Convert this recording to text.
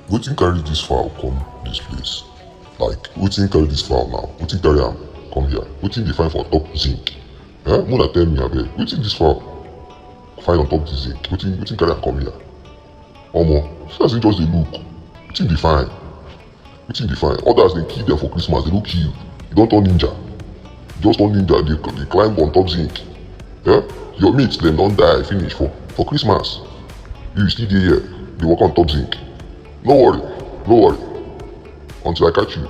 Wetin carry dis fowl come dis place? Like wetin carry dis fowl now? Wetin carry am come here? Wetin dey find for top zinc? Make una tell me abeg, wetin dis fowl find on top dis zinc? Wetin carry am come here? Omo, see as im just dey look. Wetin dey find? Wetin dey find? Others dey kill dem for Christmas, dey no kill. You don turn ninja. You just turn ninja, dey climb on top zinc. Your mates dem don die finish for Christmas. You still dey here, dey work on top zinc. No worry, until I catch you.